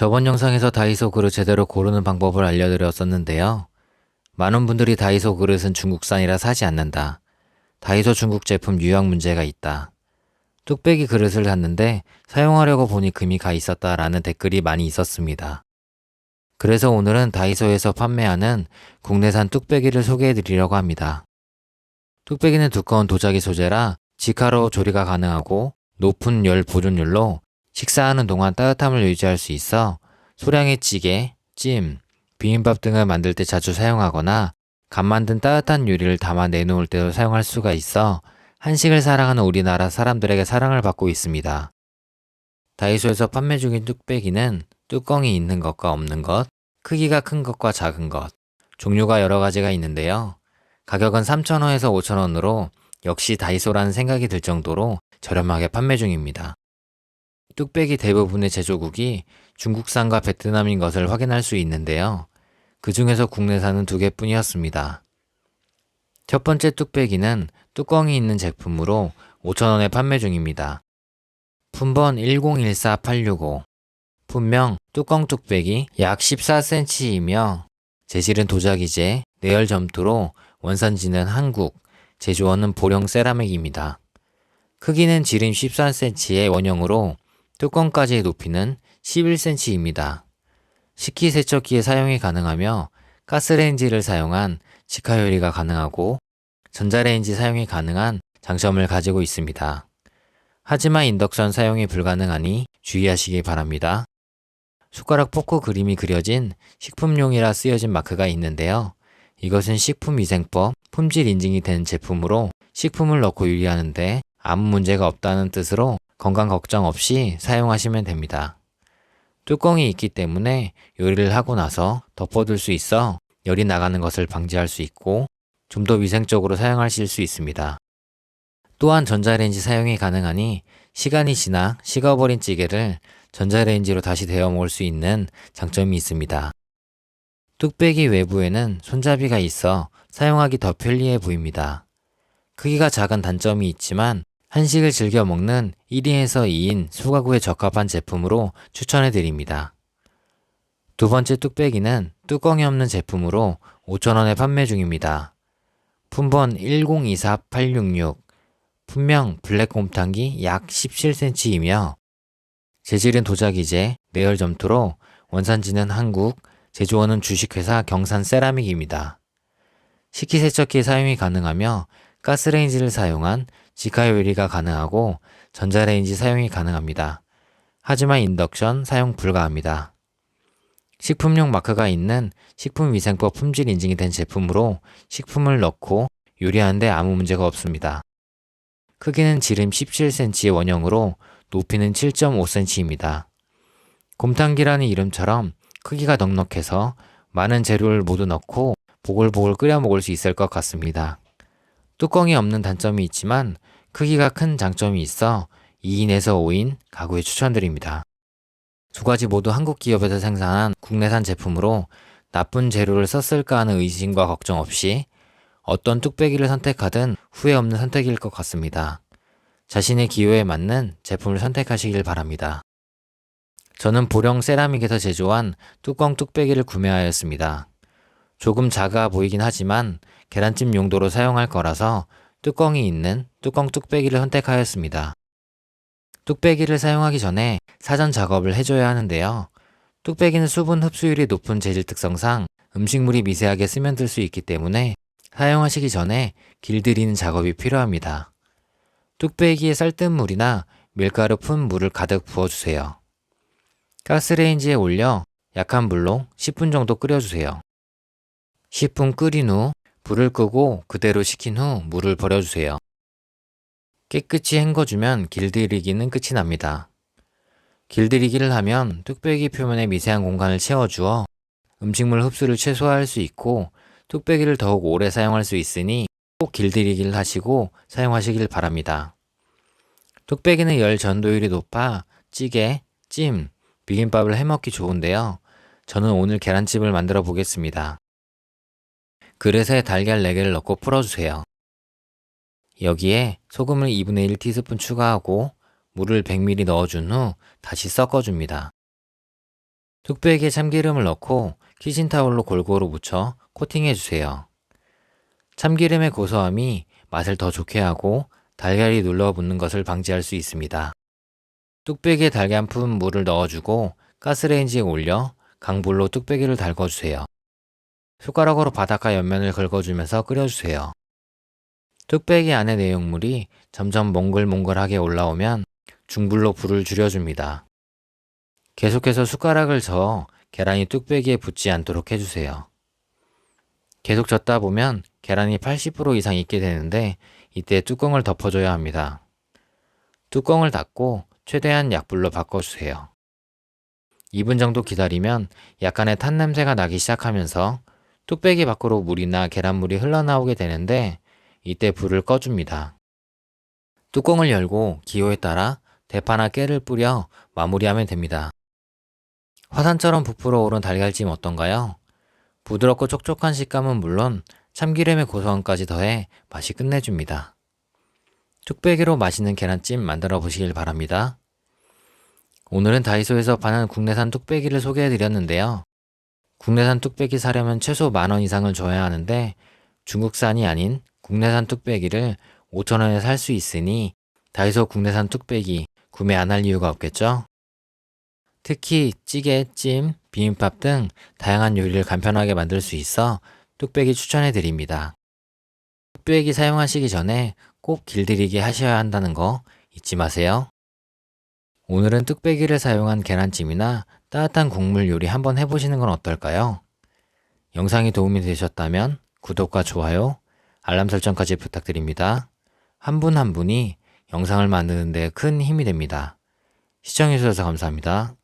저번 영상에서 다이소 그릇 제대로 고르는 방법을 알려드렸었는데요. 많은 분들이 다이소 그릇은 중국산이라 사지 않는다. 다이소 중국 제품 유형 문제가 있다. 뚝배기 그릇을 샀는데 사용하려고 보니 금이 가 있었다라는 댓글이 많이 있었습니다. 그래서 오늘은 다이소에서 판매하는 국내산 뚝배기를 소개해드리려고 합니다. 뚝배기는 두꺼운 도자기 소재라 직화로 조리가 가능하고 높은 열 보존율로 식사하는 동안 따뜻함을 유지할 수 있어 소량의 찌개, 찜, 비빔밥 등을 만들 때 자주 사용하거나 간 만든 따뜻한 요리를 담아 내놓을 때도 사용할 수가 있어 한식을 사랑하는 우리나라 사람들에게 사랑을 받고 있습니다. 다이소에서 판매 중인 뚝배기는 뚜껑이 있는 것과 없는 것, 크기가 큰 것과 작은 것, 종류가 여러 가지가 있는데요. 가격은 3,000원에서 5,000원으로 역시 다이소라는 생각이 들 정도로 저렴하게 판매 중입니다. 뚝배기 대부분의 제조국이 중국산과 베트남인 것을 확인할 수 있는데요. 그 중에서 국내산은 2개뿐이었습니다. 첫 번째 뚝배기는 뚜껑이 있는 제품으로 5,000원에 판매 중입니다. 품번 1014865, 품명 뚜껑 뚝배기 약 14cm이며 재질은 도자기재, 내열 점토로 원산지는 한국, 제조원은 보령 세라믹입니다. 크기는 지름 13cm의 원형으로 뚜껑까지의 높이는 11cm입니다. 식기세척기에 사용이 가능하며 가스레인지를 사용한 직화 요리가 가능하고 전자레인지 사용이 가능한 장점을 가지고 있습니다. 하지만 인덕션 사용이 불가능하니 주의하시기 바랍니다. 숟가락 포크 그림이 그려진 식품용이라 쓰여진 마크가 있는데요. 이것은 식품위생법 품질 인증이 된 제품으로 식품을 넣고 요리하는데 아무 문제가 없다는 뜻으로 건강 걱정 없이 사용하시면 됩니다. 뚜껑이 있기 때문에 요리를 하고 나서 덮어둘 수 있어 열이 나가는 것을 방지할 수 있고 좀 더 위생적으로 사용하실 수 있습니다. 또한 전자레인지 사용이 가능하니 시간이 지나 식어버린 찌개를 전자레인지로 다시 데워 먹을 수 있는 장점이 있습니다. 뚝배기 외부에는 손잡이가 있어 사용하기 더 편리해 보입니다. 크기가 작은 단점이 있지만 한식을 즐겨 먹는 1인에서 2인 소가구에 적합한 제품으로 추천해 드립니다. 두 번째 뚝배기는 뚜껑이 없는 제품으로 5,000원에 판매 중입니다. 품번 1024866, 품명 블랙곰탕기 약 17cm이며 재질은 도자기재, 내열 점토로 원산지는 한국, 제조원은 주식회사 경산 세라믹입니다. 식기세척기에 사용이 가능하며 가스레인지를 사용한 직화 요리가 가능하고 전자레인지 사용이 가능합니다. 하지만 인덕션 사용 불가합니다. 식품용 마크가 있는 식품위생법 품질 인증이 된 제품으로 식품을 넣고 요리하는데 아무 문제가 없습니다. 크기는 지름 17cm의 원형으로 높이는 7.5cm입니다. 곰탕기라는 이름처럼 크기가 넉넉해서 많은 재료를 모두 넣고 보글보글 끓여 먹을 수 있을 것 같습니다. 뚜껑이 없는 단점이 있지만 크기가 큰 장점이 있어 2인에서 5인 가구에 추천드립니다. 두 가지 모두 한국 기업에서 생산한 국내산 제품으로 나쁜 재료를 썼을까 하는 의심과 걱정 없이 어떤 뚝배기를 선택하든 후회 없는 선택일 것 같습니다. 자신의 기호에 맞는 제품을 선택하시길 바랍니다. 저는 보령 세라믹에서 제조한 뚜껑 뚝배기를 구매하였습니다. 조금 작아 보이긴 하지만 계란찜 용도로 사용할 거라서 뚜껑이 있는 뚜껑 뚝배기를 선택하였습니다. 뚝배기를 사용하기 전에 사전 작업을 해줘야 하는데요. 뚝배기는 수분 흡수율이 높은 재질 특성상 음식물이 미세하게 스며들 수 있기 때문에 사용하시기 전에 길들이는 작업이 필요합니다. 뚝배기에 쌀뜨물이나 밀가루 푼 물을 가득 부어주세요. 가스레인지에 올려 약한 불로 10분 정도 끓여주세요. 10분 끓인 후 불을 끄고 그대로 식힌 후 물을 버려주세요. 깨끗이 헹궈주면 길들이기는 끝이 납니다. 길들이기를 하면 뚝배기 표면에 미세한 공간을 채워주어 음식물 흡수를 최소화할 수 있고 뚝배기를 더욱 오래 사용할 수 있으니 꼭 길들이기를 하시고 사용하시길 바랍니다. 뚝배기는 열 전도율이 높아 찌개, 찜, 비빔밥을 해먹기 좋은데요. 저는 오늘 계란찜을 만들어 보겠습니다. 그릇에 달걀 4개를 넣고 풀어주세요. 여기에 소금을 2분의 1 티스푼 추가하고 물을 100ml 넣어준 후 다시 섞어줍니다. 뚝배기에 참기름을 넣고 키친타올로 골고루 묻혀 코팅해주세요. 참기름의 고소함이 맛을 더 좋게 하고 달걀이 눌러붙는 것을 방지할 수 있습니다. 뚝배기에 달걀 한 푼 물을 넣어주고 가스레인지에 올려 강불로 뚝배기를 달궈주세요. 숟가락으로 바닥과 옆면을 긁어주면서 끓여주세요. 뚝배기 안의 내용물이 점점 몽글몽글하게 올라오면 중불로 불을 줄여줍니다. 계속해서 숟가락을 저어 계란이 뚝배기에 붙지 않도록 해주세요. 계속 젓다 보면 계란이 80% 이상 익게 되는데 이때 뚜껑을 덮어줘야 합니다. 뚜껑을 닫고 최대한 약불로 바꿔주세요. 2분 정도 기다리면 약간의 탄 냄새가 나기 시작하면서 뚝배기 밖으로 물이나 계란물이 흘러나오게 되는데 이때 불을 꺼줍니다. 뚜껑을 열고 기호에 따라 대파나 깨를 뿌려 마무리하면 됩니다. 화산처럼 부풀어 오른 달걀찜 어떤가요? 부드럽고 촉촉한 식감은 물론 참기름의 고소함까지 더해 맛이 끝내줍니다. 뚝배기로 맛있는 계란찜 만들어 보시길 바랍니다. 오늘은 다이소에서 파는 국내산 뚝배기를 소개해 드렸는데요. 국내산 뚝배기 사려면 최소 10,000원 이상을 줘야 하는데 중국산이 아닌 국내산 뚝배기를 5,000원에 살 수 있으니 다이소 국내산 뚝배기 구매 안 할 이유가 없겠죠? 특히 찌개, 찜, 비빔밥 등 다양한 요리를 간편하게 만들 수 있어 뚝배기 추천해 드립니다. 뚝배기 사용하시기 전에 꼭 길들이기 하셔야 한다는 거 잊지 마세요. 오늘은 뚝배기를 사용한 계란찜이나 따뜻한 국물 요리 한번 해보시는 건 어떨까요? 영상이 도움이 되셨다면 구독과 좋아요, 알람 설정까지 부탁드립니다. 한 분 한 분이 영상을 만드는 데 큰 힘이 됩니다. 시청해주셔서 감사합니다.